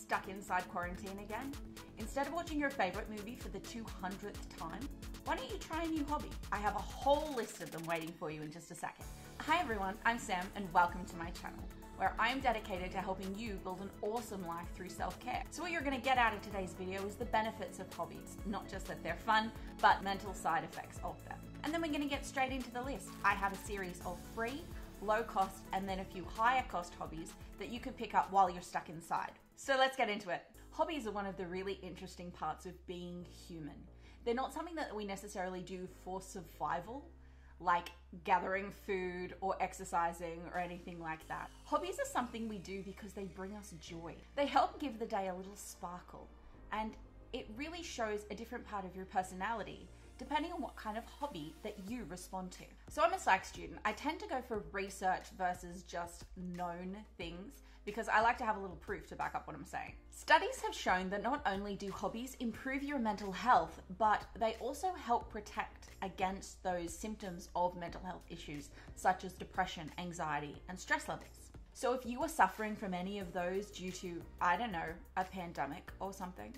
Stuck inside quarantine again? Instead of watching your favorite movie for the 200th time, why don't you try a new hobby? I have a whole list of them waiting for you in just a second. Hi everyone, I'm Sam and welcome to my channel, where I am dedicated to helping you build an awesome life through self-care. So what you're going to get out of today's video is the benefits of hobbies, not just that they're fun, but mental side effects of them. And then we're going to get straight into the list. I have a series of free, low cost, and then a few higher cost hobbies that you could pick up while you're stuck inside. So let's get into it. Hobbies are one of the really interesting parts of being human. They're not something that we necessarily do for survival, like gathering food or exercising or anything like that. Hobbies are something we do because they bring us joy. They help give the day a little sparkle, and it really shows a different part of your personality depending on what kind of hobby that you respond to. So I'm a psych student. I tend to go for research versus just known things because I like to have a little proof to back up what I'm saying. Studies have shown that not only do hobbies improve your mental health, but they also help protect against those symptoms of mental health issues such as depression, anxiety, and stress levels. So if you are suffering from any of those due to, I don't know, a pandemic or something,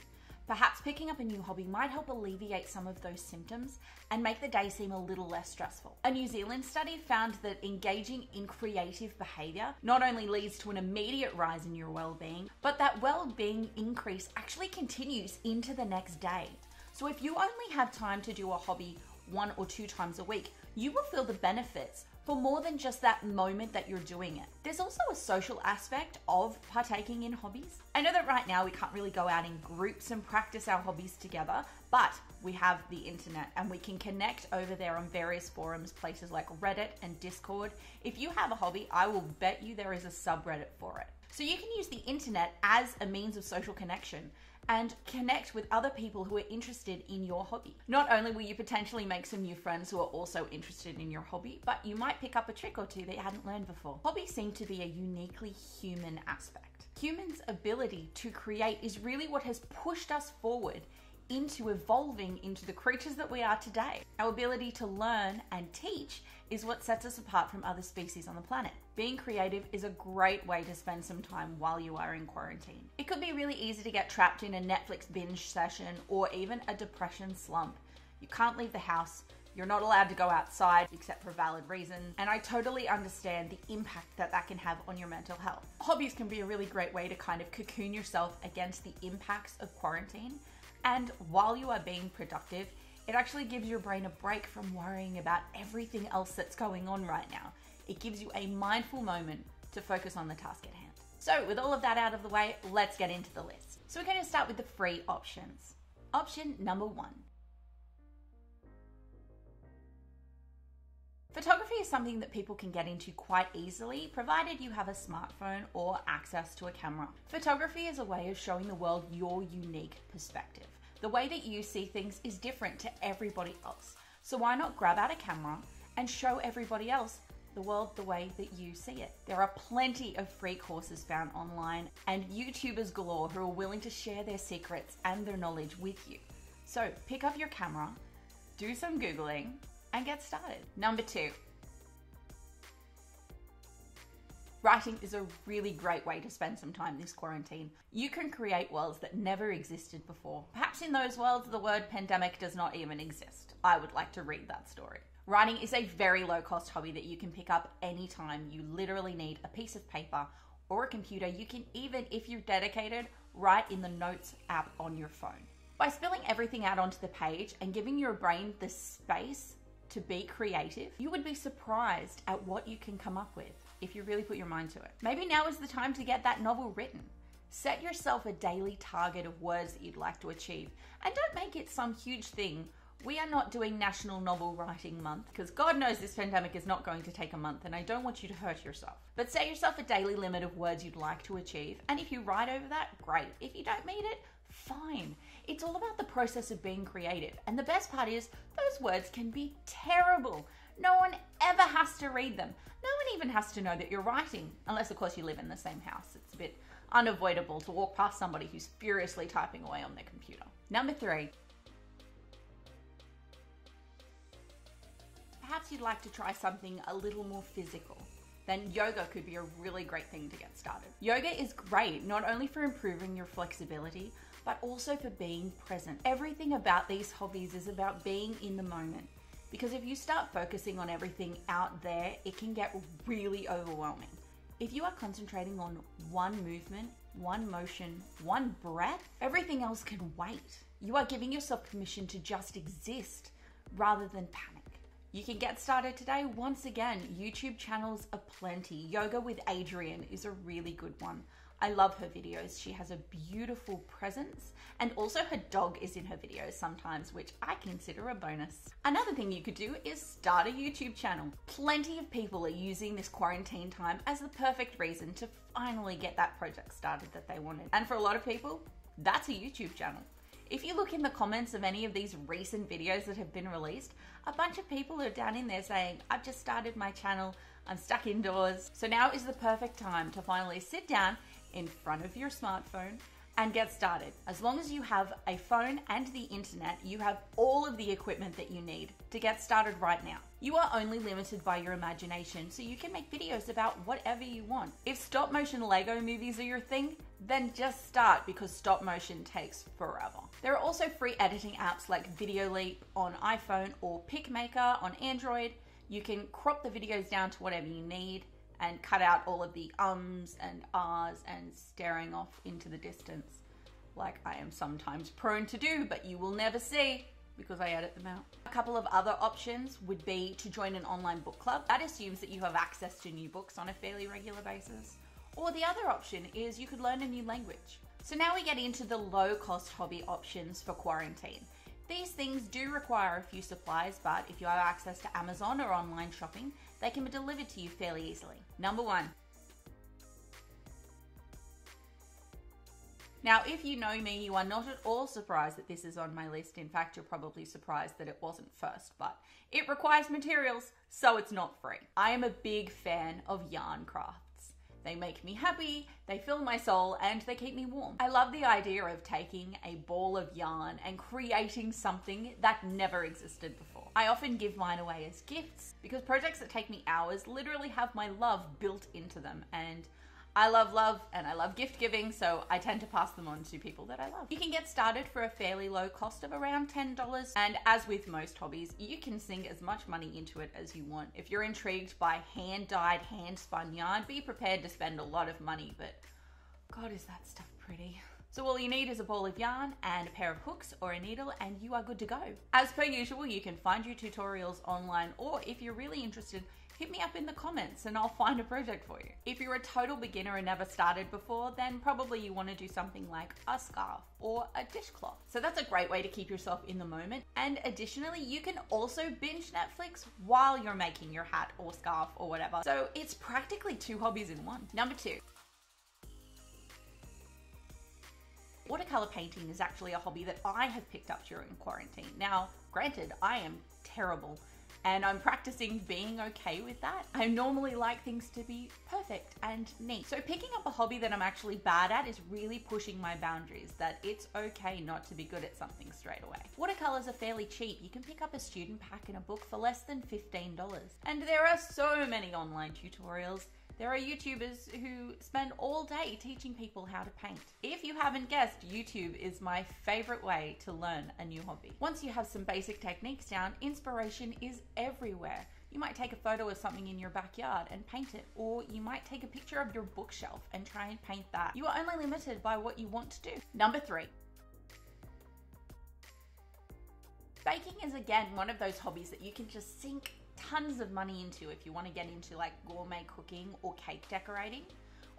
perhaps picking up a new hobby might help alleviate some of those symptoms and make the day seem a little less stressful. A New Zealand study found that engaging in creative behavior not only leads to an immediate rise in your well-being, but that well-being increase actually continues into the next day. So if you only have time to do a hobby 1 or 2 times a week, you will feel the benefits for more than just that moment that you're doing it. There's also a social aspect of partaking in hobbies. I know that right now we can't really go out in groups and practice our hobbies together, but we have the internet and we can connect over there on various forums, places like Reddit and Discord. If you have a hobby, I will bet you there is a subreddit for it. So you can use the internet as a means of social connection and connect with other people who are interested in your hobby. Not only will you potentially make some new friends who are also interested in your hobby, but you might pick up a trick or two that you hadn't learned before. Hobbies seem to be a uniquely human aspect. Humans' ability to create is really what has pushed us forward into evolving into the creatures that we are today. Our ability to learn and teach is what sets us apart from other species on the planet. Being creative is a great way to spend some time while you are in quarantine. It could be really easy to get trapped in a Netflix binge session or even a depression slump. You can't leave the house, you're not allowed to go outside except for valid reasons, and I totally understand the impact that that can have on your mental health. Hobbies can be a really great way to kind of cocoon yourself against the impacts of quarantine. And while you are being productive, it actually gives your brain a break from worrying about everything else that's going on right now. It gives you a mindful moment to focus on the task at hand. So with all of that out of the way, let's get into the list. So we're going to start with the free options. Option number 1. Photography is something that people can get into quite easily, provided you have a smartphone or access to a camera. Photography is a way of showing the world your unique perspective. The way that you see things is different to everybody else. So why not grab out a camera and show everybody else the world the way that you see it? There are plenty of free courses found online and YouTubers galore who are willing to share their secrets and their knowledge with you. So pick up your camera, do some Googling, and get started. Number 2. Writing is a really great way to spend some time this quarantine. You can create worlds that never existed before. Perhaps in those worlds, the word pandemic does not even exist. I would like to read that story. Writing is a very low-cost hobby that you can pick up anytime. You literally need a piece of paper or a computer. You can even, if you're dedicated, write in the Notes app on your phone. By spilling everything out onto the page and giving your brain the space to be creative, you would be surprised at what you can come up with if you really put your mind to it. Maybe now is the time to get that novel written. Set yourself a daily target of words that you'd like to achieve, and don't make it some huge thing. We are not doing National Novel Writing Month because God knows this pandemic is not going to take a month and I don't want you to hurt yourself. But set yourself a daily limit of words you'd like to achieve, and if you write over that, great. If you don't meet it, fine. It's all about the process of being creative, and the best part is those words can be terrible. No one ever has to read them. No one even has to know that you're writing, unless of course you live in the same house. It's a bit unavoidable to walk past somebody who's furiously typing away on their computer. Number 3. Perhaps you'd like to try something a little more physical. then yoga could be a really great thing to get started. Yoga is great not only for improving your flexibility, but also for being present. Everything about these hobbies is about being in the moment. Because if you start focusing on everything out there, it can get really overwhelming. If you are concentrating on one movement, one motion, one breath, everything else can wait. You are giving yourself permission to just exist rather than panic. You can get started today. Once again, YouTube channels are plenty. Yoga with Adriene is a really good one. I love her videos. She has a beautiful presence, and also her dog is in her videos sometimes, which I consider a bonus. Another thing you could do is start a YouTube channel. Plenty of people are using this quarantine time as the perfect reason to finally get that project started that they wanted. And for a lot of people, that's a YouTube channel. If you look in the comments of any of these recent videos that have been released, a bunch of people are down in there saying, I've just started my channel, I'm stuck indoors. So now is the perfect time to finally sit down in front of your smartphone and get started. As long as you have a phone and the internet, you have all of the equipment that you need to get started right now. You are only limited by your imagination, so you can make videos about whatever you want. If stop motion Lego movies are your thing, then just start, because stop motion takes forever. There are also free editing apps like Videoleap on iPhone or PicMaker on Android. You can crop the videos down to whatever you need and cut out all of the ums and ahs and staring off into the distance, like I am sometimes prone to do, but you will never see because I edit them out. A couple of other options would be to join an online book club. That assumes that you have access to new books on a fairly regular basis. Or the other option is you could learn a new language. So now we get into the low-cost hobby options for quarantine. These things do require a few supplies, but if you have access to Amazon or online shopping, they can be delivered to you fairly easily. Number 1. Now, if you know me, you are not at all surprised that this is on my list. In fact, you're probably surprised that it wasn't first, but it requires materials, so it's not free. I am a big fan of yarn crafts. They make me happy, they fill my soul, and they keep me warm. I love the idea of taking a ball of yarn and creating something that never existed before. I often give mine away as gifts because projects that take me hours literally have my love built into them, and I love love and I love gift giving, so I tend to pass them on to people that I love. You can get started for a fairly low cost of around $10, and as with most hobbies, you can sink as much money into it as you want. If you're intrigued by hand-dyed, hand-spun yarn, be prepared to spend a lot of money, but God, is that stuff pretty. So all you need is a ball of yarn and a pair of hooks or a needle, and you are good to go. As per usual, you can find your tutorials online, or if you're really interested, hit me up in the comments and I'll find a project for you. If you're a total beginner and never started before, then probably you want to do something like a scarf or a dishcloth. So that's a great way to keep yourself in the moment. And additionally, you can also binge Netflix while you're making your hat or scarf or whatever. So it's practically 2 hobbies in one. Number 2. Watercolor painting is actually a hobby that I have picked up during quarantine. Now, granted, I am terrible, and I'm practicing being okay with that. I normally like things to be perfect and neat. So picking up a hobby that I'm actually bad at is really pushing my boundaries, that it's okay not to be good at something straight away. Watercolors are fairly cheap. You can pick up a student pack and a book for less than $15. And there are so many online tutorials. There are YouTubers who spend all day teaching people how to paint. If you haven't guessed, YouTube is my favorite way to learn a new hobby. Once you have some basic techniques down, inspiration is everywhere. You might take a photo of something in your backyard and paint it, or you might take a picture of your bookshelf and try and paint that. You are only limited by what you want to do. Number 3. Baking is again one of those hobbies that you can just sink tons of money into if you want to get into like gourmet cooking or cake decorating,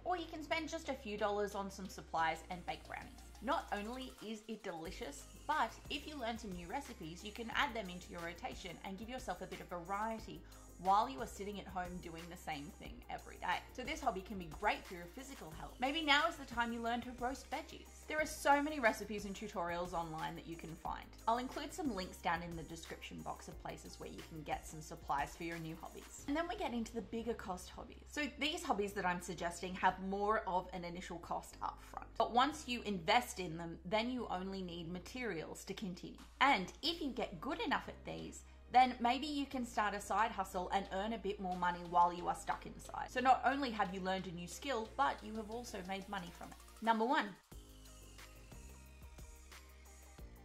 or you can spend just a few dollars on some supplies and bake brownies. Not only is it delicious, but if you learn some new recipes, you can add them into your rotation and give yourself a bit of variety while you are sitting at home doing the same thing every day. So this hobby can be great for your physical health. Maybe now is the time you learn to roast veggies. There are so many recipes and tutorials online that you can find. I'll include some links down in the description box of places where you can get some supplies for your new hobbies. And then we get into the bigger cost hobbies. So these hobbies that I'm suggesting have more of an initial cost up front. But once you invest in them, then you only need materials to continue. And if you get good enough at these, then maybe you can start a side hustle and earn a bit more money while you are stuck inside. So not only have you learned a new skill, but you have also made money from it. Number 1.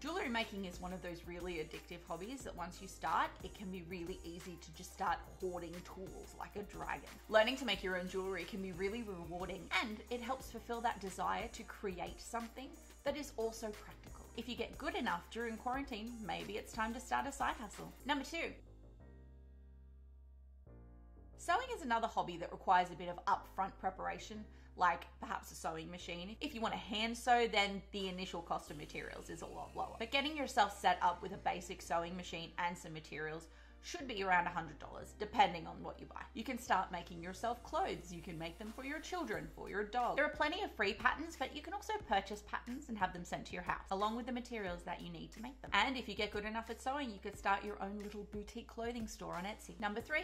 Jewelry making is one of those really addictive hobbies that once you start, it can be really easy to just start hoarding tools like a dragon. Learning to make your own jewelry can be really rewarding, and it helps fulfill that desire to create something that is also practical. If you get good enough during quarantine, maybe it's time to start a side hustle. Number 2. Sewing is another hobby that requires a bit of upfront preparation, like perhaps a sewing machine. If you want to hand sew, then the initial cost of materials is a lot lower. But getting yourself set up with a basic sewing machine and some materials should be around $100, depending on what you buy. You can start making yourself clothes. You can make them for your children, for your dog. There are plenty of free patterns, but you can also purchase patterns and have them sent to your house, along with the materials that you need to make them. And if you get good enough at sewing, you could start your own little boutique clothing store on Etsy. Number 3.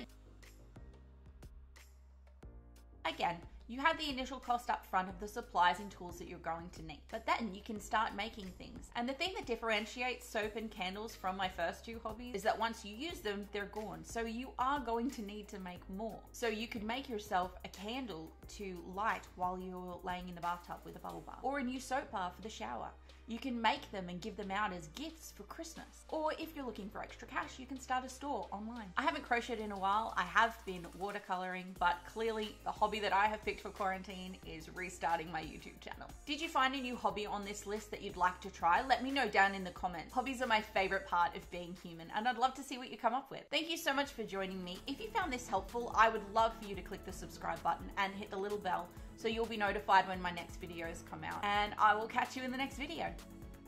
Again, you have the initial cost up front of the supplies and tools that you're going to need, but then you can start making things. And the thing that differentiates soap and candles from my first 2 hobbies is that once you use them, they're gone. So you are going to need to make more. So you could make yourself a candle to light while you're laying in the bathtub with a bubble bath, or a new soap bar for the shower. You can make them and give them out as gifts for Christmas. Or if you're looking for extra cash, you can start a store online. I haven't crocheted in a while. I have been watercoloring, but clearly the hobby that I have picked for quarantine is restarting my YouTube channel. Did you find a new hobby on this list that you'd like to try? Let me know down in the comments. Hobbies are my favorite part of being human, and I'd love to see what you come up with. Thank you so much for joining me. If you found this helpful, I would love for you to click the subscribe button and hit the little bell so you'll be notified when my next videos come out. And I will catch you in the next video.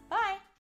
Bye!